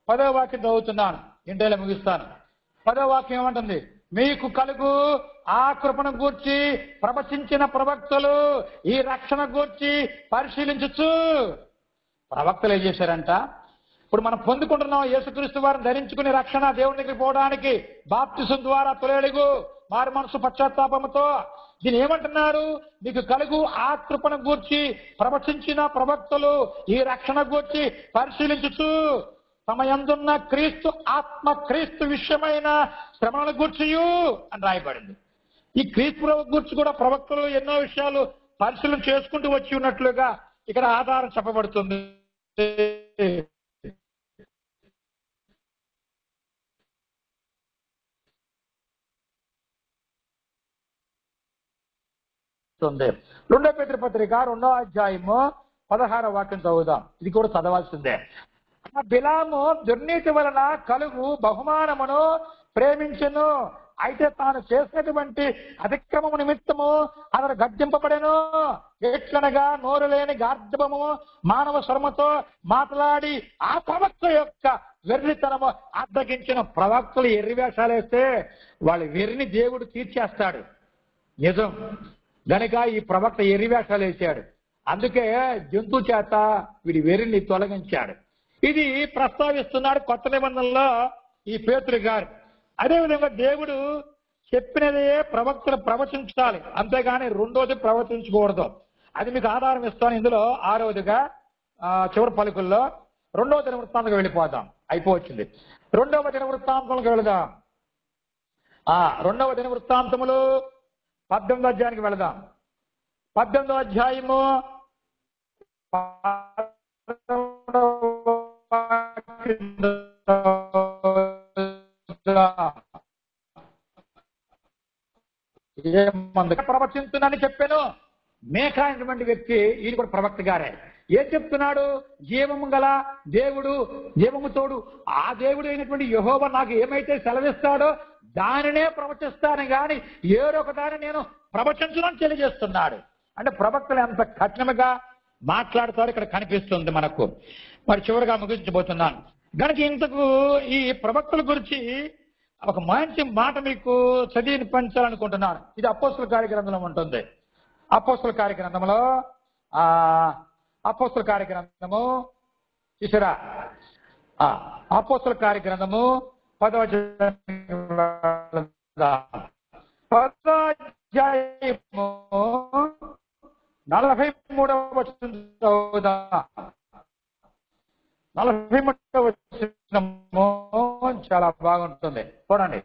10వ వాక్యం చదువుతున్నాను, ఇంటేలా ముగిస్తాను. 10వ వాక్యం ఏమంటుంది? మీకు కలుగు ఆ కృపను గూర్చి ప్రవచించిన ప్రవక్తలు ఈ రక్షణ గూర్చి పరిశీలించచ్చు. ప్రవక్తలు ఏం చేశారంట? ఇప్పుడు మనం పొందుకుంటున్నాం యేసుక్రీస్తు వారిని ధరించుకుని రక్షణ, దేవుని దగ్గరికి పోవడానికి బాప్తిసం ద్వారా తొలెడుగు మారు మనసు పశ్చాత్తాపముతో. దీని ఏమంటున్నారు? మీకు కలుగు ఆ కృపను గూర్చి ప్రవచించిన ప్రవక్తలు ఈ రక్షణ గూర్చి పరిశీలించుచు తమ యందున్న క్రీస్తు ఆత్మ క్రీస్తు విషయమైన శ్రమలను గూర్చియు అని రాయబడింది. ఈ క్రీస్తు గూర్చి కూడా ప్రవక్తలు ఎన్నో విషయాలు పరిశీలన చేసుకుంటూ వచ్చి ఉన్నట్లుగా ఇక్కడ ఆధారం చెప్పబడుతుంది. రెండో పేతురు పత్రిక 2వ అధ్యాయము 16వ వాక్యం చదువుదాం. ఇది కూడా చదవాల్సిందే. బిలాము దుర్నీతి వలన కలుగు బహుమానమును ప్రేమించెను, అయితే తాను చేసినటువంటి అతిక్రమము నిమిత్తము అతడు గర్జింపబడెను. ఎట్లనగా నోరు లేని గార్ధబము మానవ స్వరముతో మాట్లాడి ఆ ప్రవక్త యొక్క వెర్రితనము అడ్డగించిన ప్రవక్తలు ఎర్రివేషాలేస్తే వాళ్ళ వెర్రిని దేవుడు తీర్చేస్తాడు. నిజం గనుక ఈ ప్రవక్త ఎర్రివేషాలు వేశాడు. అందుకే జంతు చేత వీడి వెర్రిని తొలగించాడు. ఇది ప్రస్తావిస్తున్నాడు కొత్త నిబంధనలో ఈ పేతురు గారు. అదేవిధంగా దేవుడు చెప్పినదే ప్రవక్తలు ప్రవచించాలి, అంతేగాని రెండోది ప్రవచించకూడదు. అది మీకు ఆధారం ఇస్తాను. ఇందులో 6వదిగా చివరి పలుకుల్లో 2వ దినవృత్తాంతంకి వెళ్ళిపోదాం. అయిపోవచ్చింది. 2వ దినవృత్తాంతంకి వెళదాం. 2వ దినవృత్తాంతములు 18వ అధ్యాయానికి వెళదాం. 18వ అధ్యాయము ప్రవచించునని చెప్పాను. మేకా అయినటువంటి వ్యక్తి ఈయన కూడా ప్రవక్త గారే. ఏం చెప్తున్నాడు? జీవము గల దేవుడు, జీవము తోడు ఆ దేవుడు అయినటువంటి యెహోవా నాకు ఏమైతే సెలవిస్తాడో దానినే ప్రవచిస్తాను గాని ఏరొక దాన్ని నేను ప్రవచించడం తెలియజేస్తున్నాడు. అంటే ప్రవక్తలు ఎంత కఠినంగా మాట్లాడుతారో ఇక్కడ కనిపిస్తుంది మనకు. మరి చివరిగా ముగించబోతున్నాను కనుక ఇంతకు ఈ ప్రవక్తల గురించి ఒక మంచి మాట మీకు చదివి పంచాలనుకుంటున్నాను. ఇది అపోస్తల కార్యగ్రంథంలో ఉంటుంది. అపోస్తల కార్యగ్రంథంలో అపోస్తల కార్యగ్రంథము చూసారా? అపోస్తల కార్యగ్రంథము 10వ అధ్యాయము 43వ వచనం చదువుదాం. 43వ వచనము చాలా బాగుంటుంది, చూడండి.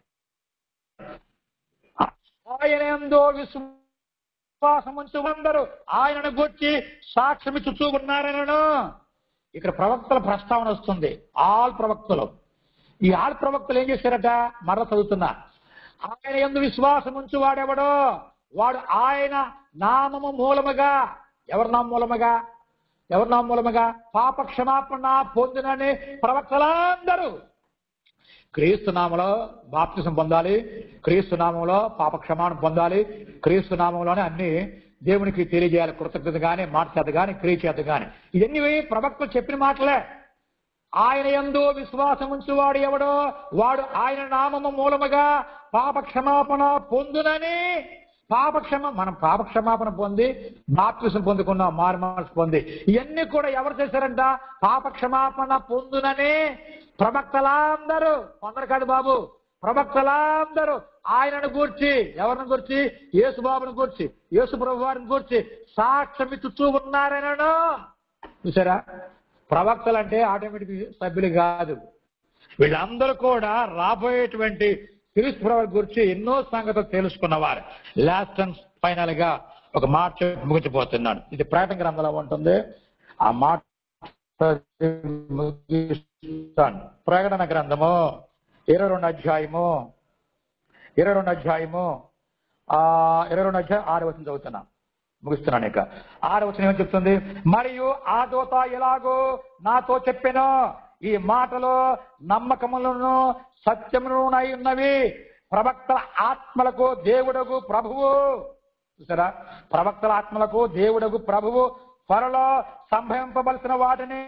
ఆయన యందు విశ్వాసముంచు అందరూ ఆయనను గూర్చి సాక్ష్యమిచ్చుచూ ఉన్నారనను. ఇక్కడ ప్రవక్తల ప్రస్తావన వస్తుంది. ఆల్ ప్రవక్తలు. ఈ ఆల్ ప్రవక్తలు ఏం చేశారట? మరల చదువుతున్నా. ఆయన యందు విశ్వాసముంచు వాడెవడో వాడు ఆయన నామము మూలముగా, ఎవరి నామం మూలముగా పాప క్షమాపణ పొందినని ప్రవక్తలందరూ క్రీస్తు నామంలో బాప్తిసం పొందాలి, క్రీస్తు నామంలో పాప క్షమాపణ పొందాలి, క్రీస్తు నామంలోనే అన్ని దేవునికి తెలియజేయాలి. కృతజ్ఞత గాని, మాట చేత గాని, క్రియ చేత గాని. ఇవన్నీ ప్రవక్తలు చెప్పిన మాటలే. ఆయన యందు విశ్వాసం ఉంచువాడు ఎవడో వాడు ఆయన నామము మూలముగా పాప క్షమాపణ పొందునని. మనం పాప క్షమాపణ పొంది బాప్తిసం పొందుకున్నాం, మారుమనసు పొంది. ఇవన్నీ కూడా ఎవరు చేశారంట? పాప క్షమాపణ పొందునని ప్రవక్తలందరూ. కొందరు కాదు బాబు, ప్రవక్తలందరూ ఆయనను గూర్చి, ఎవరిని గూర్చి? యేసుబాబుని గూర్చి, యేసు ప్రభు వారిని గూర్చి సాక్ష్యమిచ్చుచూ ఉన్నారనను. చూసారా? ప్రవక్తలు అంటే ఆటోమేటిక్ సభ్యులు కాదు. వీళ్ళందరూ కూడా రాబోయేటువంటి క్రీస్తు ప్రభు గురించి ఎన్నో సంగతులు తెలుసుకున్నవారు. లాస్ట్ అండ్ ఫైనల్ గా ఒక మాట ముగించిపోతున్నాడు. ఇది ప్రకటన గ్రంథంలో ఉంటుంది. ఆ మాట ప్రకటన గ్రంథము 22వ అధ్యాయము 6వ వచనం చదువుతున్నా, ముగిస్తున్నాను. ఇక 6వ వచనం ఏమని చెప్తుంది? మరియు ఆ దూత ఎలాగో నాతో చెప్పెను, ఈ మాటలో నమ్మకములను సత్యమునై ఉన్నవి. ప్రవక్తల ఆత్మలకు దేవుడగు ప్రభువు. చూసారా? ప్రవక్తల ఆత్మలకు దేవుడగు ప్రభువు త్వరలో సంభవింపవలసిన వాటిని